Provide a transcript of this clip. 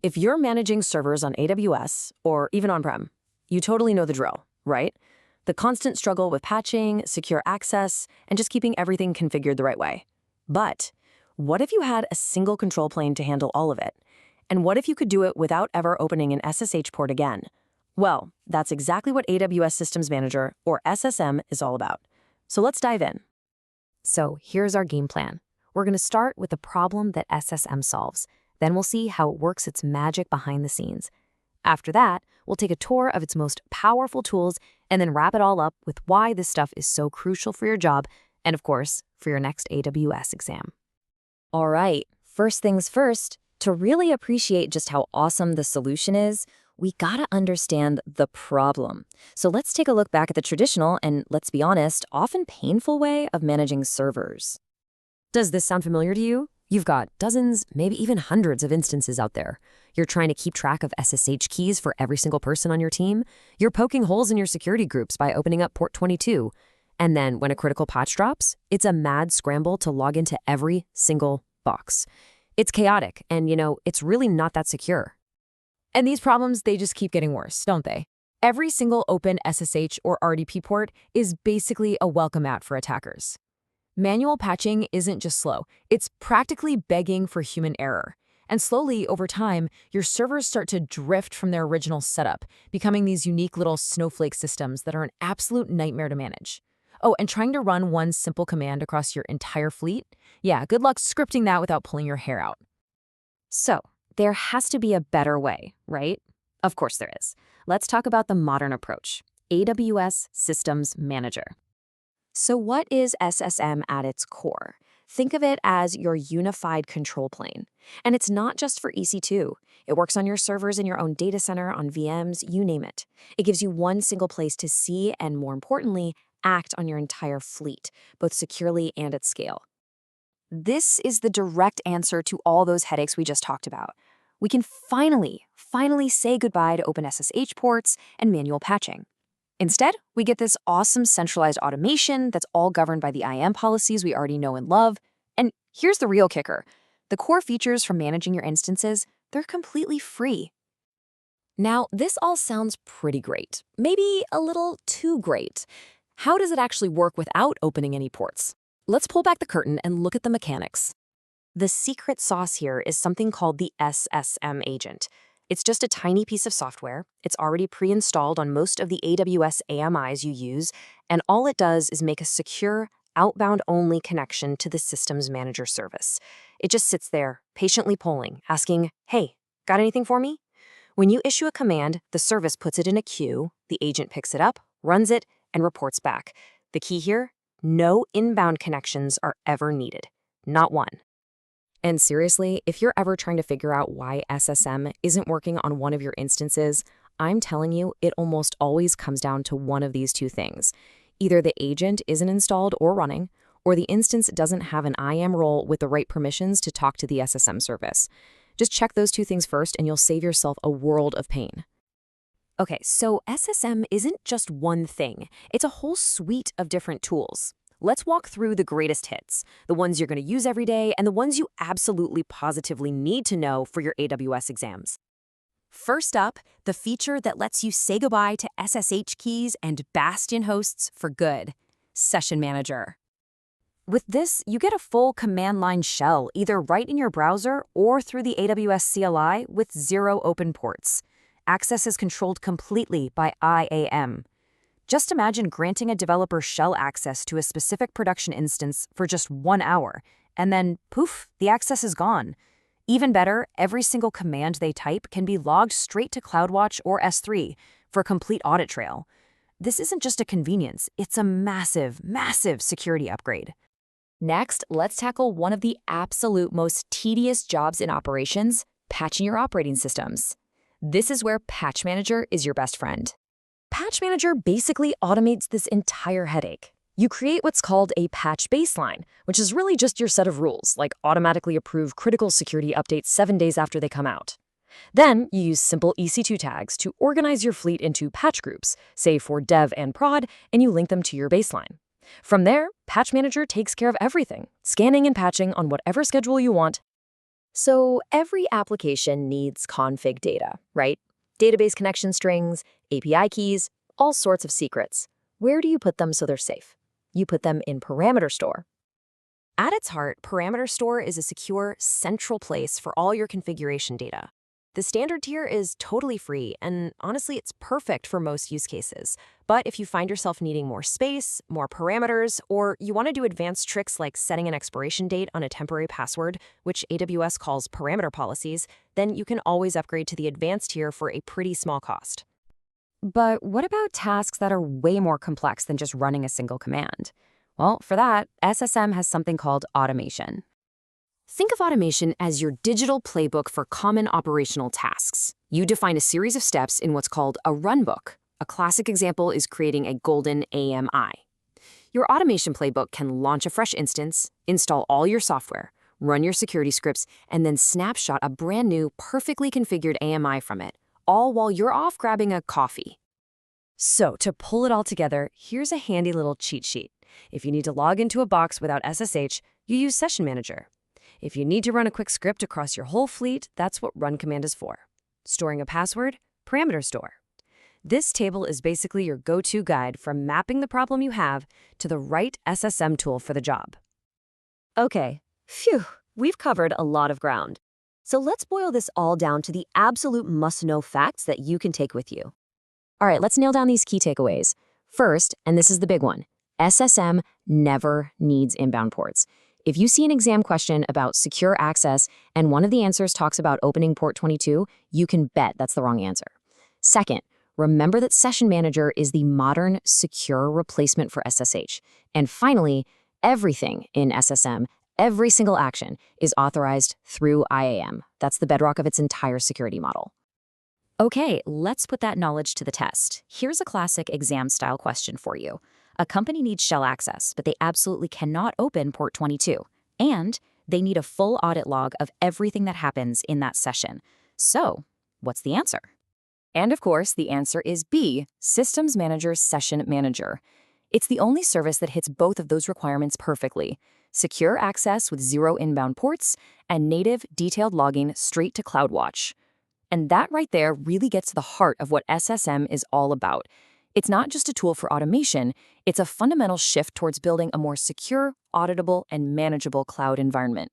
If you're managing servers on AWS or even on-prem, you totally know the drill, right? The constant struggle with patching, secure access, and just keeping everything configured the right way. But what if you had a single control plane to handle all of it? And what if you could do it without ever opening an SSH port again? Well, that's exactly what AWS Systems Manager, or SSM, is all about. So let's dive in. So here's our game plan. We're going to start with the problem that SSM solves. Then we'll see how it works its magic behind the scenes. After that, we'll take a tour of its most powerful tools and then wrap it all up with why this stuff is so crucial for your job and, of course, for your next AWS exam. All right, first things first, to really appreciate just how awesome the solution is, we gotta understand the problem. So let's take a look back at the traditional and, let's be honest, often painful way of managing servers. Does this sound familiar to you? You've got dozens, maybe even hundreds of instances out there. You're trying to keep track of SSH keys for every single person on your team. You're poking holes in your security groups by opening up port 22. And then when a critical patch drops, it's a mad scramble to log into every single box. It's chaotic, and it's really not that secure. And these problems, they just keep getting worse, don't they? Every single open SSH or RDP port is basically a welcome mat for attackers. Manual patching isn't just slow, it's practically begging for human error. And slowly, over time, your servers start to drift from their original setup, becoming these unique little snowflake systems that are an absolute nightmare to manage. Oh, and trying to run one simple command across your entire fleet? Yeah, good luck scripting that without pulling your hair out. So, there has to be a better way, right? Of course there is. Let's talk about the modern approach, AWS Systems Manager. So what is SSM at its core? Think of it as your unified control plane. And it's not just for EC2. It works on your servers in your own data center, on VMs, you name it. It gives you one single place to see and, more importantly, act on your entire fleet, both securely and at scale. This is the direct answer to all those headaches we just talked about. We can finally say goodbye to open SSH ports and manual patching. Instead, we get this awesome centralized automation that's all governed by the IAM policies we already know and love. And here's the real kicker. The core features for managing your instances, they're completely free. Now, this all sounds pretty great, maybe a little too great. How does it actually work without opening any ports? Let's pull back the curtain and look at the mechanics. The secret sauce here is something called the SSM agent. It's just a tiny piece of software. It's already pre-installed on most of the AWS AMIs you use, and all it does is make a secure, outbound-only connection to the Systems Manager service. It just sits there, patiently polling, asking, hey, got anything for me? When you issue a command, the service puts it in a queue, the agent picks it up, runs it, and reports back. The key here? No inbound connections are ever needed. Not one. And seriously, if you're ever trying to figure out why SSM isn't working on one of your instances, I'm telling you, it almost always comes down to one of these two things. Either the agent isn't installed or running, or the instance doesn't have an IAM role with the right permissions to talk to the SSM service. Just check those two things first and you'll save yourself a world of pain. Okay, so SSM isn't just one thing. It's a whole suite of different tools. Let's walk through the greatest hits, the ones you're going to use every day, and the ones you absolutely positively need to know for your AWS exams. First up, the feature that lets you say goodbye to SSH keys and Bastion Hosts for good, Session Manager. With this, you get a full command line shell, either right in your browser or through the AWS CLI with 0 open ports. Access is controlled completely by IAM. Just imagine granting a developer shell access to a specific production instance for just 1 hour, and then, poof, the access is gone. Even better, every single command they type can be logged straight to CloudWatch or S3 for a complete audit trail. This isn't just a convenience, it's a massive, massive security upgrade. Next, let's tackle one of the absolute most tedious jobs in operations, patching your operating systems. This is where Patch Manager is your best friend. Patch Manager basically automates this entire headache. You create what's called a patch baseline, which is really just your set of rules, like automatically approve critical security updates 7 days after they come out. Then you use simple EC2 tags to organize your fleet into patch groups, say for dev and prod, and you link them to your baseline. From there, Patch Manager takes care of everything, scanning and patching on whatever schedule you want. So every application needs config data, right? Database connection strings, API keys, all sorts of secrets. Where do you put them so they're safe? You put them in parameter store. At its heart, parameter store is a secure, central place for all your configuration data. The standard tier is totally free, and honestly, it's perfect for most use cases. But if you find yourself needing more space, more parameters, or you want to do advanced tricks like setting an expiration date on a temporary password, which AWS calls parameter policies, then you can always upgrade to the advanced tier for a pretty small cost. But what about tasks that are way more complex than just running a single command? Well, for that, SSM has something called automation. Think of automation as your digital playbook for common operational tasks. You define a series of steps in what's called a runbook. A classic example is creating a golden AMI. Your automation playbook can launch a fresh instance, install all your software, run your security scripts, and then snapshot a brand new, perfectly configured AMI from it, all while you're off grabbing a coffee. So, to pull it all together, here's a handy little cheat sheet. If you need to log into a box without SSH, you use Session Manager. If you need to run a quick script across your whole fleet, that's what run command is for. Storing a password, parameter store. This table is basically your go-to guide from mapping the problem you have to the right SSM tool for the job. Okay, phew, we've covered a lot of ground. So let's boil this all down to the absolute must-know facts that you can take with you. All right, let's nail down these key takeaways. First, and this is the big one, SSM never needs inbound ports. If you see an exam question about secure access and one of the answers talks about opening port 22, you can bet that's the wrong answer. Second, remember that Session Manager is the modern, secure replacement for SSH. And finally, everything in SSM, every single action, is authorized through IAM. That's the bedrock of its entire security model. Okay, let's put that knowledge to the test. Here's a classic exam-style question for you. A company needs shell access, but they absolutely cannot open port 22. And they need a full audit log of everything that happens in that session. So, what's the answer? And of course, the answer is B, Systems Manager Session Manager. It's the only service that hits both of those requirements perfectly. Secure access with 0 inbound ports, and native detailed logging straight to CloudWatch. And that right there really gets to the heart of what SSM is all about. It's not just a tool for automation, it's a fundamental shift towards building a more secure, auditable, and manageable cloud environment.